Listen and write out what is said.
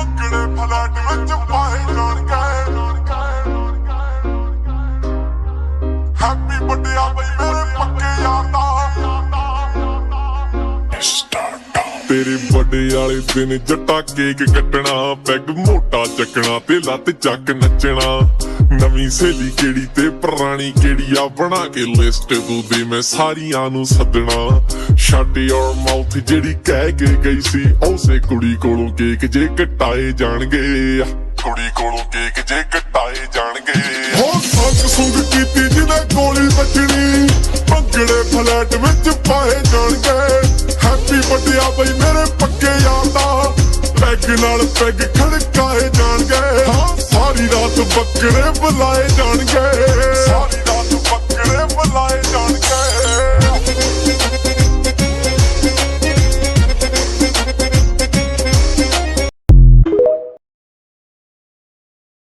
ਭੰਗੜੇ ਫਲੈਟ ਵਿੱਚ ਪਾਏ ਜਾਣਗੇ ਹੈਪੀ ਬਰਥਡੇ ਆ ਬਈ ਮੇਰੇ ਪੱਕੇ ਯਾਰ ਦਾ ਤੇਰੇ ਬਰਥਡੇ ਵਾਲੇ ਦਿਨ ਜੱਟਾ ਕੇਕ ਕੱਟਣਾ ਪੈਗ ਮੋਟਾ ਚੱਕਣਾ ਤੇ ਲੱਤ ਚੱਕ ਨੱਚਣਾ ਨਵੀਂ ਸਹੇਲੀ ਕਿਹੜੀ ਤੇ ਪੁਰਾਣੀ ਕਿਹੜੀ ਆ ਬਣਾ ਕੇ ਲਿਸਟ ਤੂੰ ਦੇ ਮੈਂ ਸਾਰੀਆਂ ਨੂੰ ਸੱਦਣਾ ਸ਼ਟ ਯੋਰ ਮਾਊਥ ਜਿਹੜੀ ਕਹਿ ਕੇ ਗਈ ਸੀ ਉਸੇ ਕੁੜੀ ਕੋਲੋਂ ਕੇਕ ਜੇ ਕਟਾਏ ਜਾਣਗੇ ਕੁੜੀ ਕੋਲੋਂ ਕੇਕ ਜੇ ਕਟਾਏ ਜਾਣਗੇ ਹੋ ਸੰਗ ਸੁੰਗ ਕੀਤੀ ਜਿਹਨੇ ਗੋਲੀ ਵੱਜਣੀ ਭੰਗੜੇ ਫਲੈਟ ਵਿੱਚ ਪਾਏ ਜਾਣਗੇ ਹੈਪੀ ਬਰਥਡੇ ਆ ਬਈ ਮੇਰੇ ਪੱਕੇ ਯਾਰ ਦਾ ਪੈਗ ਨਾਲ ਪੈਗ ਖੜਕਾਏ ਜਾਣਗੇ ਸਾਰੀ ਰਾਤ ਬੱਕਰੇ ਬੁਲਾਏ ਜਾਣਗੇ।